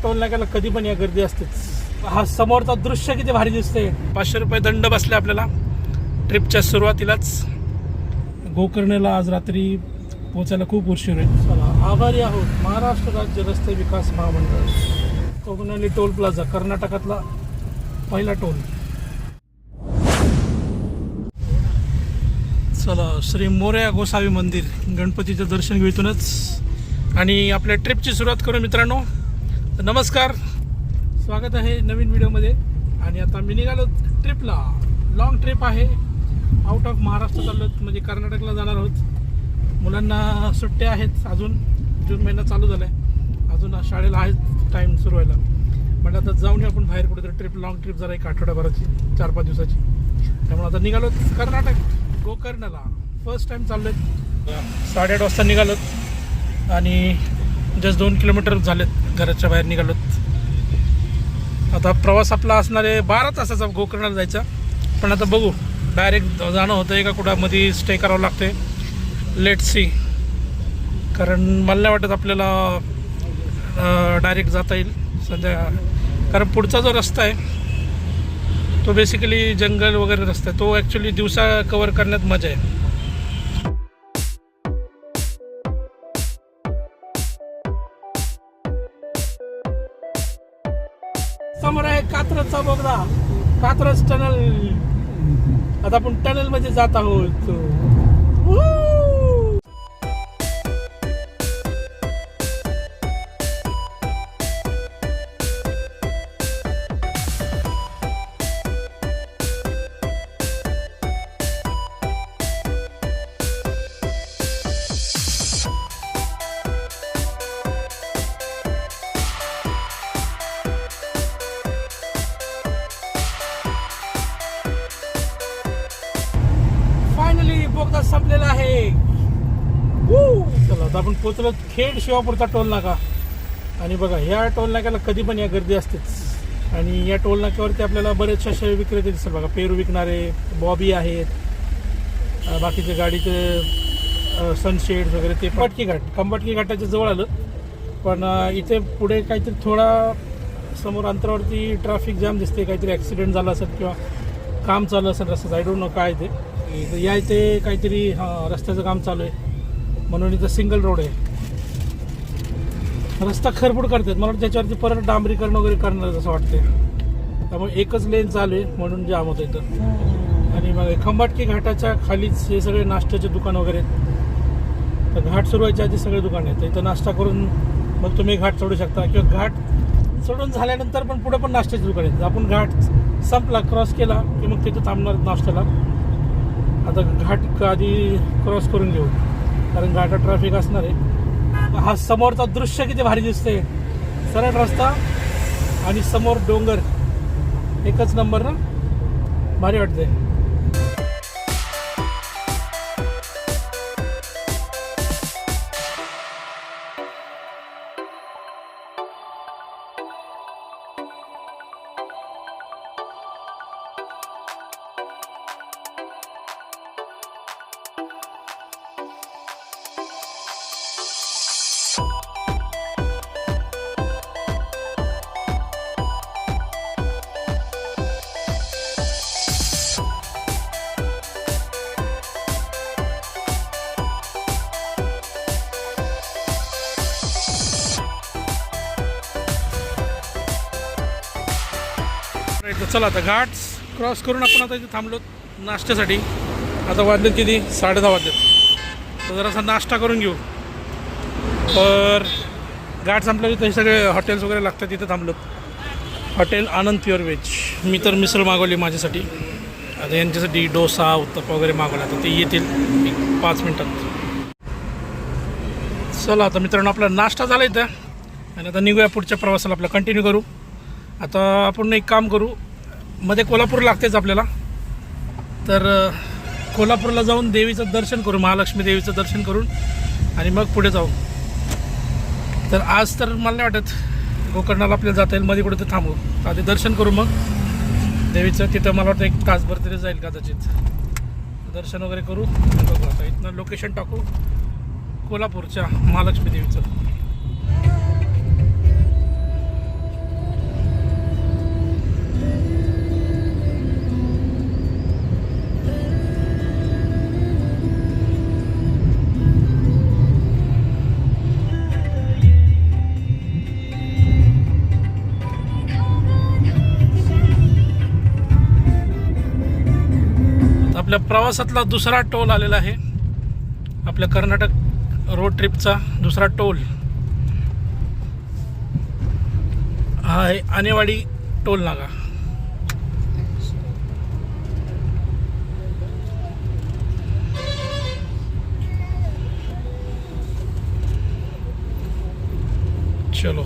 Toll नाक्याला कधी पण या गर्दी असतेच. हा समोरचा दृश्य किती भारी दिसते. 500 रुपये दंड बसले आपल्याला ट्रिपच्या सुरुवातीलाच. गोकर्णला आज रात्री पोहोचायला खूप उशीर आहे. चला, आभारी आहोत महाराष्ट्र राज्य रस्ते विकास महामंडळ. कोकणाली टोल प्लाझा, कर्नाटकातला पहिला टोल. चला, श्री मोरया गोसावी मंदिर, गणपतीचं दर्शन घेऊ इथूनच आणि आपल्या ट्रिपची सुरुवात करू मित्रांनो. तर नमस्कार, स्वागत आहे नवीन व्हिडिओमध्ये. आणि आता मी निघालो ट्रिपला. लॉंग ट्रिप आहे, आउट ऑफ महाराष्ट्र चाललो, म्हणजे कर्नाटकला जाणार आहोत. मुलांना सुट्ट्या आहेत, अजून जून महिना चालू झाला आहे, अजून शाळेला आहे टाईम सुरू व्हायला. म्हणजे आता जाऊन आपण बाहेर कुठेतरी ट्रिप, लॉंग ट्रिप जरा एक आठवड्याभराची, 4-5 दिवसाची. त्यामुळे आता निघालो कर्नाटक, गोकर्णला फर्स्ट टाईम चाललो आहे. 8:30 वाजता निघालोत आणि जस्ट 2 किलोमीटर झालेत घराच्या बाहेर निघालोत. आता प्रवास आपला असणार आहे 12 तासाचा गोकर्णाला जायचा. पण आता बघू, डायरेक्ट जाणं होतं आहे का कुठं मध्ये स्टे करावं लागते. Let see. कारण मला नाही वाटत आपल्याला डायरेक्ट जाता येईल सध्या. कारण पुढचा जो रस्ता आहे तो बेसिकली जंगल वगैरे रस्ता आहे. तो ॲक्च्युली दिवसा कवर करण्यात मजा आहे. समोर आहे कात्रजचा बोगदा, कात्रज टनल. आता आपण टनल मध्ये जात आहोत. फायनली बोगदा संपलेला आहे. चला, आता आपण पोहोचलो खेड शिवापूरचा टोल नाका. आणि बघा, ह्या टोल नाक्याला कधी पण या गर्दी असतेच. आणि या टोल नाक्यावरती आपल्याला बरेचसे असे विक्रेते दिसतात बघा. पेरू विकणारे, बॉबी आहेत, बाकीचे गाडीचे सनशेड्स वगैरे. ते खंबाटकी घाटाच्या जवळ आलं. पण इथे पुढे काहीतरी थोडा समोर अंतरावरती ट्रॅफिक जाम दिसते. काहीतरी ॲक्सिडेंट झाला असेल किंवा काम चालू असेल रस्त्याचं, आय डोंट नो काय ते. या इथे काहीतरी रस्त्याचं काम चालू आहे म्हणून इथं सिंगल रोड आहे. रस्ता खरबूड करतात, मला वाटतं त्याच्यावरती परत डांबरीकरण वगैरे करणार असं वाटते. त्यामुळे एकच लेन चालू आहे म्हणून जाम होतं इथं. आणि मग खंबाटकी घाटाच्या खालीच हे सगळे नाश्त्याचे दुकान वगैरे आहेत. तर घाट सुरू व्हायच्या आधी सगळे दुकान आहेत. इथं नाश्ता करून मग तुम्ही घाट चढू शकता, किंवा घाट चढून झाल्यानंतर पण पुढे पण नाश्त्याचे दुकान आहेत. आपण घाट संपला, क्रॉस केला की मग तिथं थांबणार नाश्त्याला. आता घाट आधी क्रॉस करून घेऊ, कारण घाटात ट्रॅफिक असणार आहे. हा समोरचा दृश्य किती भारी दिसते. सरळ रस्ता आणि समोर डोंगर, एकच नंबर ना, भारी वाटते. चला, आता घाट क्रॉस करून आपण आता इथे थांबलो नाश्त्यासाठी. आता वाजलेत किती, 10:30 वाजलेत. तर जरासा नाश्ता करून घेऊ. तर घाट संपल्या तिथे सगळे हॉटेल्स वगैरे लागतात, तिथे थांबलोत. हॉटेल आनंद प्युअर व्हेज. मी तर मिसळ मागवली माझ्यासाठी. आता यांच्यासाठी डोसा, उत्तप्पा वगैरे मागवला, तर ते येतील 5 मिनटात. चला, आता मित्रांनो आपला नाश्ता झाला इथं. आणि आता निघूया पुढच्या प्रवासाला, आपला कंटिन्यू करू. आता आपण एक काम करू, मध्ये कोल्हापूर लागतेच आपल्याला. तर कोल्हापूरला जाऊन देवीचं दर्शन करू, महालक्ष्मी देवीचं दर्शन करून आणि मग पुढे जाऊ. तर आज तर मला नाही वाटत गोकर्णाला आपल्याला जाता येईल, मध्ये कुठे तर थांबू. आधी दर्शन करू मग देवीचं. तिथं मला वाटतं 1 तासभर तरी जाईल कदाचित. दर्शन वगैरे करू, बघू. आता इथनं लोकेशन टाकू कोल्हापूरच्या महालक्ष्मी देवीचं. आपल्या प्रवासातला दुसरा टोल आलेला आहे, आपल्या कर्नाटक रोड ट्रिपचा दुसरा टोल हा आहे आनेवाडी टोल नाका. चलो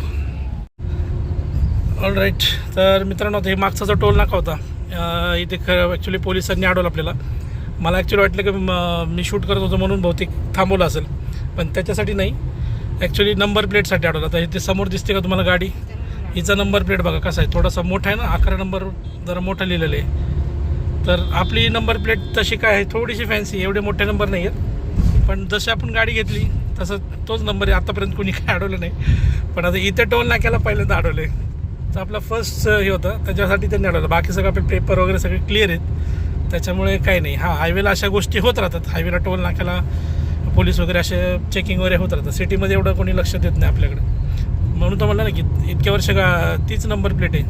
ऑल राईट. तर मित्रांनो, हे मागचा जो टोल नाका होता इथे ॲक्च्युली पोलिसांनी अडवलं आपल्याला. मला ॲक्च्युली वाटलं की मी शूट करत होतो म्हणून बहुतेक थांबवलं असेल, पण त्याच्यासाठी नाही, ॲक्च्युली नंबर प्लेटसाठी अडवलं. तर इथे समोर दिसते का तुम्हाला गाडी, हिचा नंबर प्लेट बघा कसा आहे, थोडासा मोठा आहे ना, 11 नंबर जरा मोठा लिहिलेलं आहे. तर आपली नंबर प्लेट तशी काय आहे, थोडीशी फॅन्सी, एवढे मोठे नंबर नाही आहेत, पण जशी आपण गाडी घेतली तसं तोच नंबर आहे. आतापर्यंत कोणी काय अडवलं नाही, पण आता इथे टोल नाक्याला पहिल्यांदा अडवलं आहे. तर आपला फर्स्ट हे होतं त्याच्यासाठी त्यांनी अडवलं. बाकी सगळं आपले पेपर वगैरे सगळे क्लिअर आहेत, त्याच्यामुळे काही नाही. हां, हायवेला अशा गोष्टी होत राहतात, हायवेला टोल नाक्याला पोलीस वगैरे असे चेकिंग वगैरे होत राहतात. सिटीमध्ये एवढं कोणी लक्ष देत नाही आपल्याकडे, म्हणून तर म्हणलं ना की इतक्या वर्ष तीच नंबर प्लेट आहे,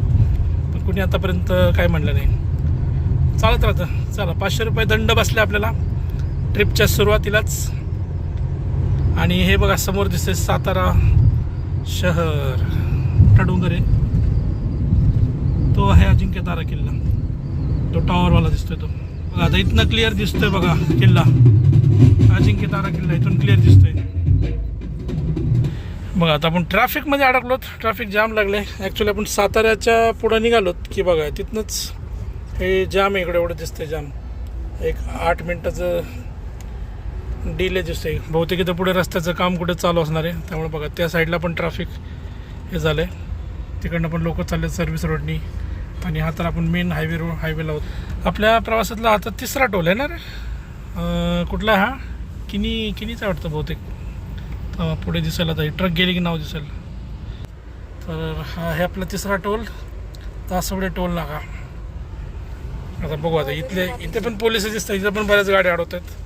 पण कोणी आतापर्यंत काय म्हणलं नाही. चालत राहतं. चला, 500 रुपये दंड बसले आपल्याला ट्रिपच्या सुरुवातीलाच. आणि हे बघा समोर दिसते सातारा शहर, मोठा डोंगर आहे तो आहे अजिंक्यतारा किल्ला, तो टॉवरवाला दिसतोय तो बघा. आता इथनं क्लिअर दिसतोय बघा किल्ला, अजिंक्यतारा किल्ला इथून क्लिअर दिसतोय बघा. आता आपण ट्रॅफिकमध्ये अडकलोत, ट्रॅफिक जाम लागले. ॲक्च्युली आपण साताऱ्याच्या पुढं निघालोत की बघा तिथनंच हे जाम आहे, इकडे एवढं दिसतंय जाम. एक 8 मिनटाचं डिले दिसतंय. बहुतेक इथं पुढे रस्त्याचं काम कुठे चालू असणार आहे, त्यामुळे बघा त्या साईडला पण ट्रॅफिक हे झालं आहे. तिकडनं पण लोक चालले सर्व्हिस रोडनी, आणि हा तर आपण मेन हायवेला होतो. आपल्या प्रवासातला आता तिसरा टोल आहे ना रे. कुठला हा किनीचा वाटतं बहुतेक. पुढे दिसेल आता, ट्रक गेली की नाव दिसेल. तर हा आहे आपला तिसरा टोल, तासवडे टोल नाका. आता बघू, आता इथे पण पोलिस दिसतात, इथे पण बऱ्याच गाड्या अडवत आहेत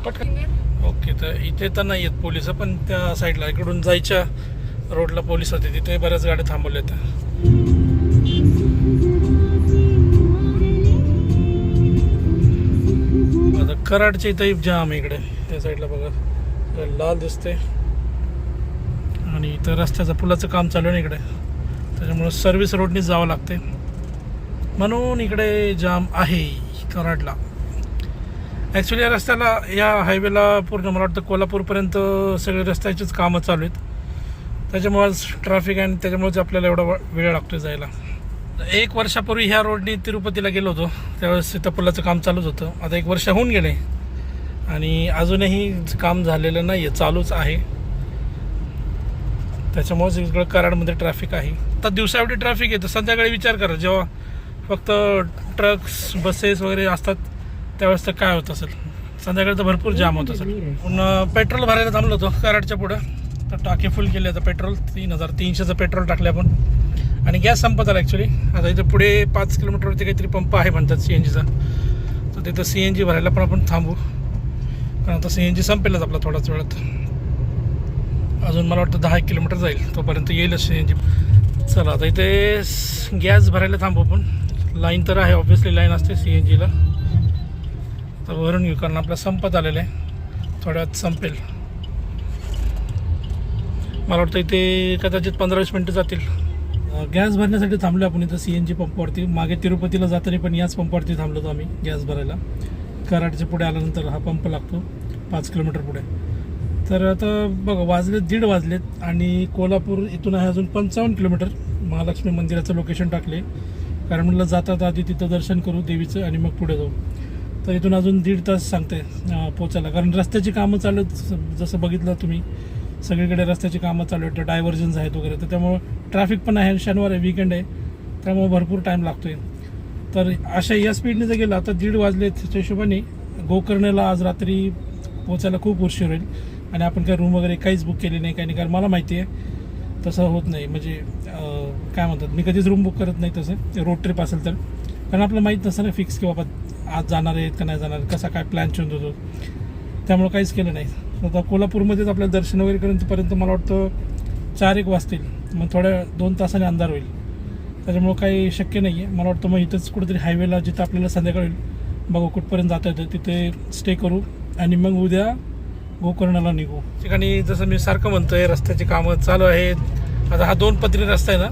पटकन. ओके, तर इथे तर नाही आहेत पोलिस, पण त्या साईडला इकडून जायच्या रोडला पोलीस होते, तिथे बऱ्याच गाड्या थांबवल्या आहेत. आता कराडच्या इथं जाम इकडे त्या साईडला बघा, लाल दिसते. आणि इथं रस्त्याचं पुलाचं काम चालू आहे इकडे, त्याच्यामुळं सर्व्हिस रोडनीच जावं लागते, म्हणून इकडे जाम आहे कराडला. ॲक्च्युली या रस्त्याला, या हायवेला पूर्ण मला वाटतं कोल्हापूरपर्यंत सगळे रस्त्याचेच कामं चालू आहेत, त्याच्यामुळेच ट्रॅफिक आहे आणि त्याच्यामुळेच आपल्याला एवढा वेळ लागतो जायला. 1 वर्षापूर्वी ह्या रोडनी तिरुपतीला गेलो होतो, त्यावेळेस तिथं पुलाचं काम चालूच होतं. आता 1 वर्ष होऊन गेले आणि अजूनही काम झालेलं नाही आहे, चालूच आहे. त्याच्यामुळेच इकडं कराडमध्ये ट्रॅफिक आहे. आता दिवसा एवढी ट्रॅफिक आहे, तर संध्याकाळी विचार करा जेव्हा फक्त ट्रक्स बसेस वगैरे असतात त्यावेळेस तर काय होत असेल. संध्याकाळी तर भरपूर जाम होत असेल. पुन्हा पेट्रोल भरायला थांबलो होतो कराडच्या पुढं, तर टाके फुल केले. आता पेट्रोल 3300चं पेट्रोल टाकले आपण, आणि गॅस संपत आला ॲक्च्युली. आता इथे पुढे 5 किलोमीटरवरती काहीतरी पंप आहे म्हणतात CNGचा, तर तिथं CNG भरायला पण आपण थांबू, कारण आता CNG संपेलच आपला थोड्याच वेळात. अजून मला वाटतं 10 किलोमीटर जाईल, तोपर्यंत येईलच CNG. चला, आता इथे गॅस भरायला थांबू आपण. लाईन तर आहे, ऑब्व्हियसली लाईन असते CNGला. तर भरून घेऊ, कारण आपला संपत आलेलं आहे, थोड्यात संपेल. मला वाटतं इथे कदाचित 15-20 मिनटं जातील. गॅस भरण्यासाठी थांबलो आपण इथं CNG पंपावरती. मागे तिरुपतीला जाताना पण याच पंपावरती थांबलो होतो आम्ही गॅस भरायला. कराडच्या पुढे आल्यानंतर हा पंप लागतो 5 किलोमीटर पुढे. तर आता बघा, वाजलेत 1:30 वाजलेत, आणि कोल्हापूर इथून आहे अजून 55 किलोमीटर. महालक्ष्मी मंदिराचं लोकेशन टाकले, कारण म्हटलं जातात आधी तिथं दर्शन करू देवीचं आणि मग पुढे जाऊ. तर इथून अजून 1.5 तास सांगते पोचायला, कारण रस्त्याची कामं चालू आहेत. जसं बघितलं तुम्ही, सगळीकडे रस्त्याची कामं चालू आहेत, डायव्हर्जन्स आहेत वगैरे, तर त्यामुळं ट्रॅफिक पण आहे. शनिवार आहे, वीकेंड आहे, त्यामुळे भरपूर टाईम लागतो आहे. तर अशा या स्पीडने जर गेलं, आता 1:30 वाजले, त्याच्या हिशोबाने गोकर्णला आज रात्री पोचायला खूप उशीर होईल. आणि आपण काही रूम वगैरे काहीच बुक केली नाही, काही नाही, कारण मला माहिती आहे तसं होत नाही. म्हणजे काय म्हणतात, मी कधीच रूम बुक करत नाही तसं रोड ट्रिप असेल तर, कारण आपलं माहीत नसतं ना फिक्स की बाबा आज जाणार आहेत का नाही जाणार, कसा काय प्लॅन चेंज होतो, त्यामुळं काहीच केलं नाही. आता कोल्हापूरमध्येच आपल्याला दर्शन वगैरे करेपर्यंत मला वाटतं 4-1 वाजतील, मग थोड्या 2 तासाने अंधार होईल. त्याच्यामुळं काही शक्य नाही आहे. मला वाटतं मग इथंच कुठेतरी हायवेला, जिथं आपल्याला संध्याकाळी होईल, बघू कुठपर्यंत जाता येतं, तिथे स्टे करू आणि मग उद्या गोकर्णाला निघू. ठिकाणी जसं मी सारखं म्हणतोय रस्त्याची कामं चालू आहेत. आता हा 2 पदरी रस्ता आहे ना,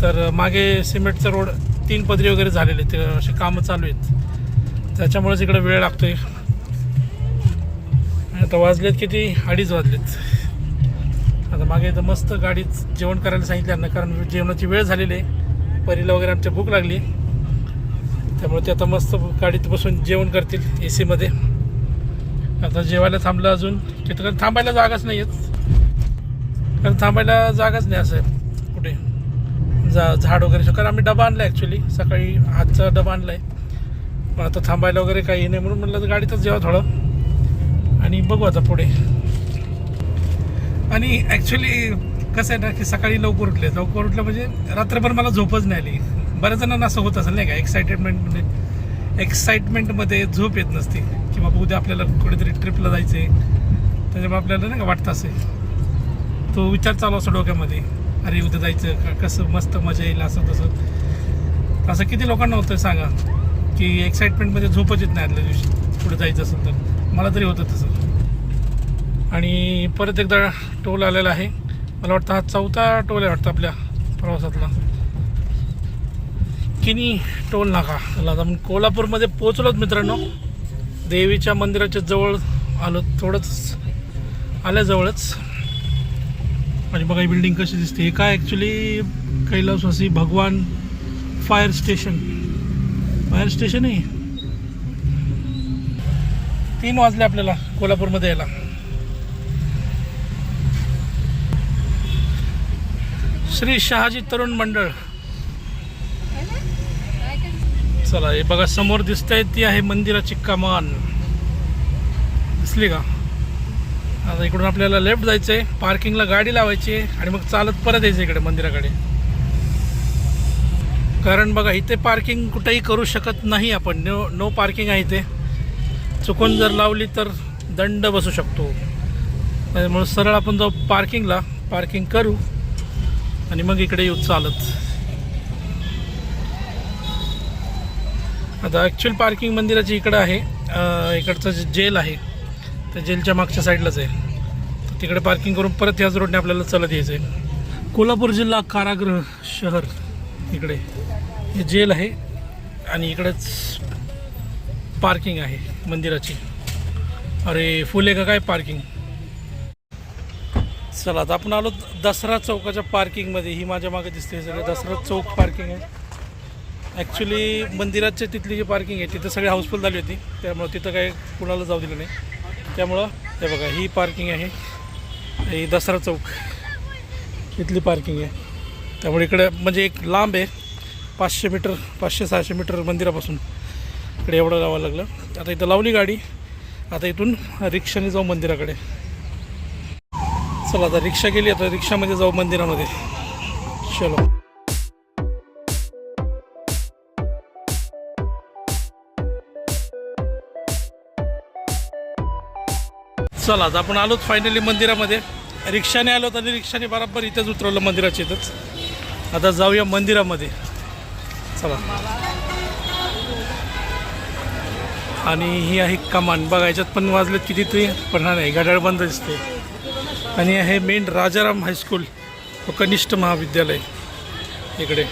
तर मागे सिमेंटचा रोड 3 पदरी वगैरे झालेले, ते असे कामं चालू आहेत, त्याच्यामुळेच इकडे वेळ लागतोय. आता वाजलेत किती, 2:30 वाजलेत. आता मागे तर मस्त गाडीत जेवण करायला सांगितलं ना, कारण जेवणाची वेळ झालेली आहे. परीला वगैरे आमच्या भूक लागली, त्यामुळे ते आता मस्त गाडीत बसून जेवण करतील AC मध्ये. आता जेवायला थांबलं अजून, तिथं कारण थांबायला जागाच नाही आहेत, कारण थांबायला जागाच नाही असं कुठे झाड वगैरे. कारण आम्ही डबा आणला ॲक्च्युली, सकाळी हातचा डबा आणला आहे, पण आता थांबायला वगैरे काही नाही, म्हणून म्हटलं तर गाडीतच जेवा थोडं आणि बघू आता पुढे. आणि ॲक्च्युली कसं आहे ना की सकाळी लवकर उठलं म्हणजे रात्रभर मला झोपच नाही आली. बऱ्याच जणांना असं होत असेल नाही का, एक्साइटमेंटमध्ये झोप येत नसते की बाबा उद्या आपल्याला कुठेतरी ट्रिपला जायचं आहे, त्याच्यामुळे आपल्याला नाही का वाटतं असे, तो विचार चालू असतो डोक्यामध्ये, अरे उद्या जायचं कसं मस्त मजा येईल असं तसं. असं किती लोकांना होतं सांगा की एक्साइटमेंटमध्ये झोपच येत नाही आदल्या दिवशी पुढे जायचं असेल तर. मला तरी होतं तसं. आणि परत एकदा टोल आलेला आहे, मला वाटतं हा 4था टोल आहे वाटतं आपल्या प्रवासातला, किनी टोल नाका. चला आता कोल्हापूरमध्ये पोचलोत मित्रांनो, देवीच्या मंदिराच्या जवळ आलो, थोडंच आल्याजवळच. आणि बघा ही बिल्डिंग कशी दिसते. हे काय ॲक्च्युली कैलासवासी भगवान फायर स्टेशन आहे. 3 वाजले आपल्याला कोल्हापूरमध्ये यायला. श्री शहाजी तरुण मंडळ. चला हे बघा समोर दिसतंय ती आहे मंदिराची कमान, दिसली का. आता इकडून आपल्याला लेफ्ट जायचं आहे, पार्किंगला गाडी लावायची आहे आणि मग चालत परत यायचं इकडे मंदिराकडे. कारण बघा इथे पार्किंग कुठेही करू शकत नाही आपण, नो पार्किंग आहे इथे. चुकून जर लावली तर दंड बसू शकतो, त्यामुळे सरळ आपण जाऊ पार्किंगला, पार्किंग करू आणि मग इकडे येऊ चालत. आता ॲक्च्युअल पार्किंग मंदिराची इकडं आहे, इकडचं जे जेल आहे त्या जेलच्या मागच्या साईडलाच आहे, तर तिकडे पार्किंग करून परत ह्याच रोडने आपल्याला चालत यायचं आहे. कोल्हापूर जिल्हा कारागृह शहर, इकडे हे जेल आहे आणि इकडेच पार्किंग आहे मंदिराची. अरे फुल आहे का काय पार्किंग. चला आता आपण आलो दसरा चौकाच्या पार्किंगमध्ये. ही माझ्या मागे दिसते सगळं दसरा चौक पार्किंग आहे. ॲक्च्युली मंदिराच्या तिथली जी पार्किंग आहे तिथं सगळी हाऊसफुल झाली होती, त्यामुळं तिथं काही कुणाला जाऊ दिलं नाही. त्यामुळं हे बघा ही पार्किंग आहे, ही दसरा चौक इथली पार्किंग आहे. त्यामुळे इकडे म्हणजे एक लांब आहे, 500-600 मीटर मंदिरापासून इकडे एवढं लावावं लागलं. आता इथं लावली गाडी, आता इथून रिक्षाने जाऊ मंदिराकडे. चला आता रिक्षा गेली, आता रिक्षामध्ये जाऊ मंदिरामध्ये. चलो चला आता आपण आलोच फायनली मंदिरामध्ये. रिक्षाने आलो आणि रिक्षाने बरोबर इथंच उतरवलं मंदिराच्या इथंच. आता जाऊया मंदिरामध्ये. चला आणि ही आहे कमान. बघा याच्यात पण वाजलेत किती ते पण नाही, घड्याळ बंद दिसते. आणि आहे मेन राजाराम हायस्कूल व कनिष्ठ महाविद्यालय इकडे.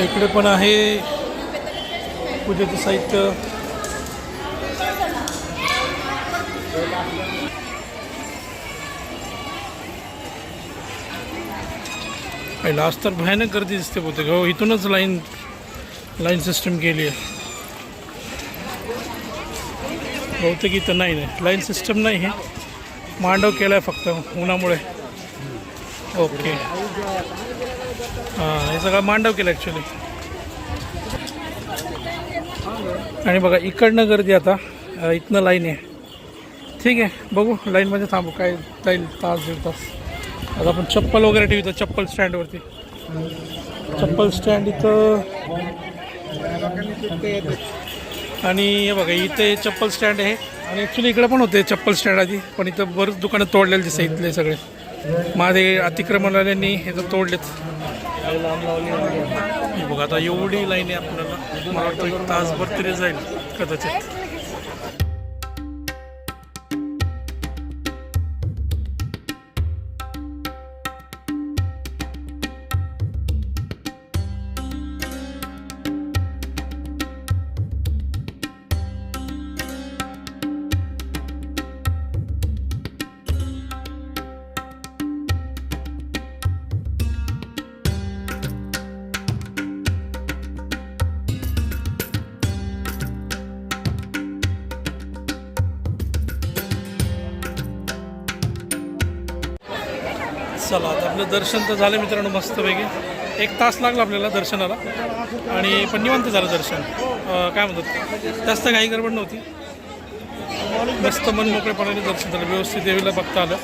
इकडे पण आहे पूजेचं साहित्य. आज तर भयानक गर्दी दिसते बहुतेक. हो इथूनच लाईन सिस्टम केली आहे बहुतेक. इथं नाही लाईन सिस्टम नाही, हे मांडव केला आहे फक्त उन्हामुळे. ओके हां हे सगळं मांडव केलं ॲक्च्युली. आणि बघा इकडनं गर्दी, आता इथनं लाईन आहे. ठीक आहे बघू लाईनमध्ये थांबू, काय जाईल तास 1.5 तास. आता आपण चप्पल वगैरे ठेवतो चप्पल स्टँडवरती. चप्पल स्टँड इथं आणि हे बघा इथे चप्पल स्टँड आहे आणि ॲक्च्युली इकडे पण होते चप्पल स्टँड आधी, पण इथं बरेच दुकानं तोडलेले दिसते इथले सगळे. माझे अतिक्रमणवाल्यांनी इथं तोडलेत. हे बघा आता एवढी लाईन आहे आपल्याला, मला वाटतं एक तासभर तरी जाईल कदाचित. चला आता आपलं दर्शन तर झालं मित्रांनो मस्तपैकी. 1 तास लागला आपल्याला दर्शनाला, आणि पण निवांत झालं दर्शन. काय म्हणतात, जास्त काही गडबड नव्हती, मस्त मन मोकळेपणाने दर्शन झालं, व्यवस्थित देवीला बघता आलं.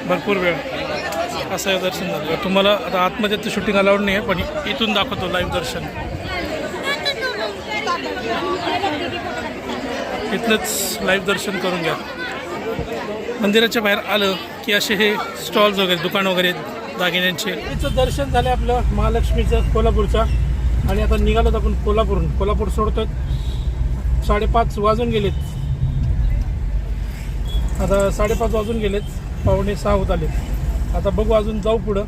भरपूर वेळ असं हे दर्शन झालं. तुम्हाला आता आतमध्ये तर शूटिंग अलाउड नाही आहे, पण इथून दाखवतो लाईव्ह दर्शन. इथलंच लाईव्ह दर्शन करून घ्या. मंदिराच्या बाहेर आलं की असे हे स्टॉल्स वगैरे, दुकान वगैरे दागिन्यांचे. इथं दर्शन झालं आपलं महालक्ष्मीचं कोल्हापूरचा, आणि आता निघालोत आपण कोल्हापूर सोडतोय. 5:30 वाजून गेलेत, आता 5:30 वाजून गेलेत, 5:45 होत आलेत. आता बघू, अजून जाऊ पुढं,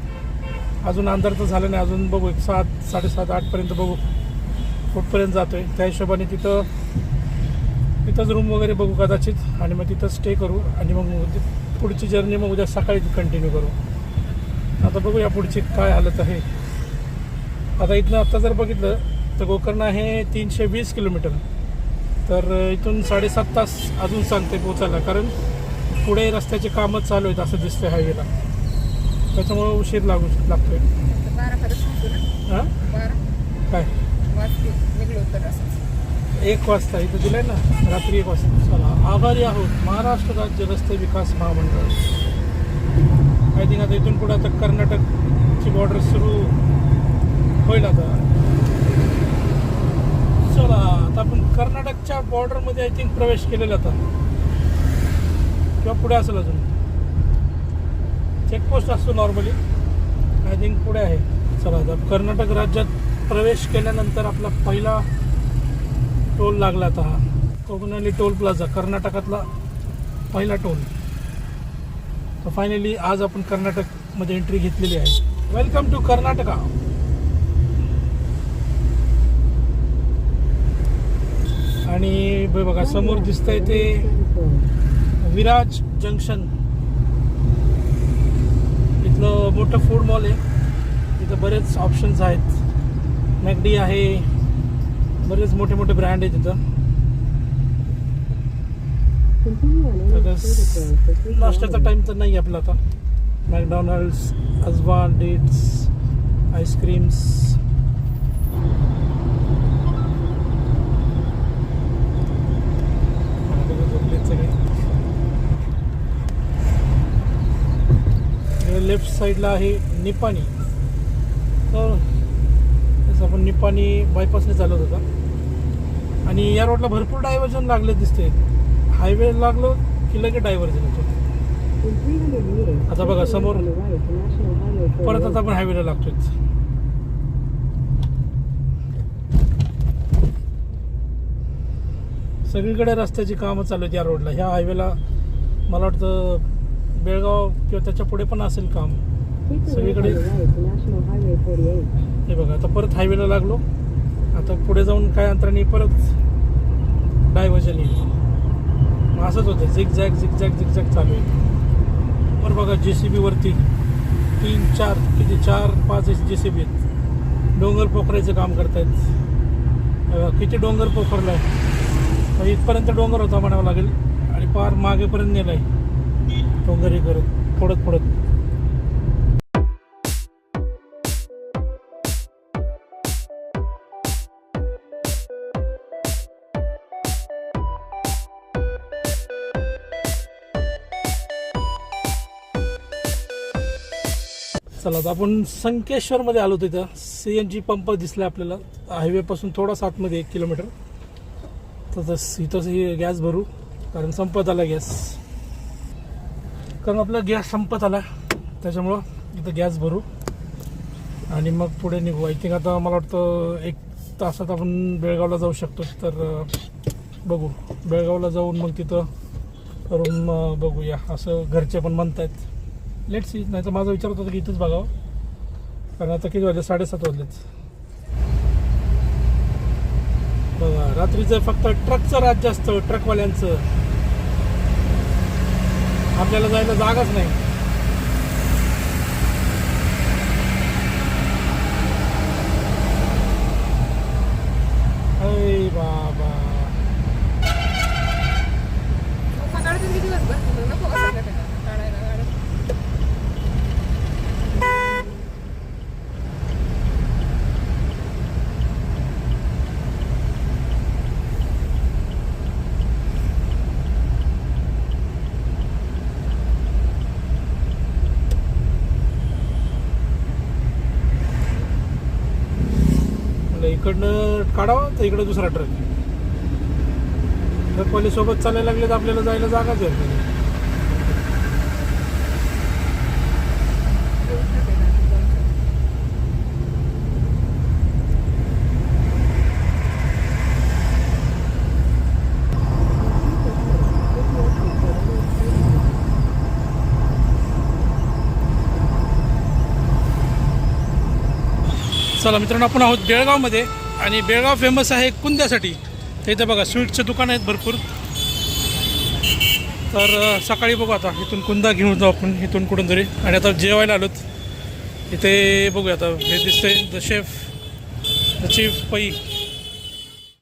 अजून अंधार तर झालं नाही, अजून बघू 7, 7:30, 8पर्यंत बघू कुठपर्यंत जातोय. त्या हिशोबाने तिथंच रूम वगैरे बघू कदाचित, आणि मग तिथं स्टे करू, आणि मग पुढची जर्नी मग उद्या सकाळी कंटिन्यू करू. आता बघूया पुढची काय हालत आहे. आता इथनं आत्ता जर बघितलं तर गोकर्ण आहे 320 किलोमीटर, तर इथून 7.5 तास अजून सांगते पोचायला, कारण पुढे रस्त्याचे कामच चालू आहेत असं दिसतंय हायवेला, त्याच्यामुळे उशीर लागतोय. हां काय 1 वाजता इथं दिलंय ना, रात्री 1 वाजता. चला, आभारी आहोत महाराष्ट्र राज्य रस्ते विकास महामंडळ. आय थिंक आता इथून पुढे आता कर्नाटकची बॉर्डर सुरू होईल आता. चला आता आपण कर्नाटकच्या बॉर्डरमध्ये आय थिंक प्रवेश केलेला आता, किंवा पुढे असेल अजून. चेकपोस्ट असतो नॉर्मली, आय थिंक पुढे आहे. चला आता कर्नाटक राज्यात प्रवेश केल्यानंतर आपला पहिला टोल लागला आता, हा कोकणाली टोल प्लाझा, कर्नाटकातला पहिला टोल. तर फायनली आज आपण कर्नाटकमध्ये एंट्री घेतलेली आहे. Welcome to Karnataka. आणि बघा समोर दिसतंय ते विराज जंक्शन, इथलं मोठं फूड मॉल आहे. इथं बरेच ऑप्शन्स आहेत, मॅकडी आहे, बरेच मोठे मोठे ब्रँड आहेत तिथं. नाश्त्याचा टाइम तर नाही आपला आता. मॅकडॉनल्ड्स, अजवान डेट्स, आईस्क्रीम्स, सगळे. लेफ्ट साईडला आहे निपाणी, तर आपण निपाणी बायपासने चालत होता, आणि या रोडला भरपूर डायव्हर्जन लागले दिसते. हायवे लागलो की लगेच डायव्हर्जन होतो. आता बघा समोर परत आता आपण हायवेला लागतोय. सगळीकडे रस्त्याची कामं चालू आहेत या रोडला. ह्या हायवेला मला वाटतं बेळगाव किंवा त्याच्या पुढे पण असेल काम सगळीकडे. हे बघा आता परत हायवेला लागलो, आता पुढे जाऊन काय अंतराने परत डायव्हर्जन येईल. मग असंच होतं, झिगझॅग चालू आहे. बरं बघा JCB वरती 4-5 JCB आहेत, डोंगर पोखरायचं काम करतायत. किती डोंगर पोखरला आहे, इथपर्यंत डोंगर होता म्हणावं लागेल, आणि पार मागेपर्यंत नेला आहे डोंगर हे करत फोडत. चला आता आपण संकेश्वरमध्ये आलो. तिथं CNG पंप दिसला आपल्याला हायवेपासून थोडासा आतमध्ये 1 किलोमीटर. तर इथंच ही गॅस भरू, कारण संपत आला गॅस. कारण आपला गॅस संपत आला, त्याच्यामुळं इथं गॅस भरू आणि मग पुढे निघू. आय थिंक आता मला वाटतं 1 तासात आपण बेळगावला जाऊ शकतो. तर बघू, बेळगावला जाऊन मग तिथं रूम बघूया असं घरचे पण म्हणत आहेत. Let's see. नाही तर माझा विचार होता की इथंच बघावं, कारण आता किती वाजले, 7:30 वाजलेत. बघा रात्रीचं फक्त ट्रकचं राज्य असतं, ट्रकवाल्यांचं. आपल्याला जायला जागाच नाही. अरे बाबा, इकडनं काढावं तर इकडं दुसरा ट्रकवाले सोबत चालायला लागले तर आपल्याला जायला जागाच आहे. चला मित्रांनो, आपण आहोत बेळगावमध्ये आणि बेळगाव फेमस आहे कुंद्यासाठी. तर इथं बघा स्वीटचे दुकान आहेत भरपूर. तर सकाळी बघू आता इथून कुंदा घेऊन जाऊ आपण इथून कुठून तरी. आणि आता जेवायला आलोत इथे. बघूया आता, हे दिसतंय द शेफ, द चीफ पै.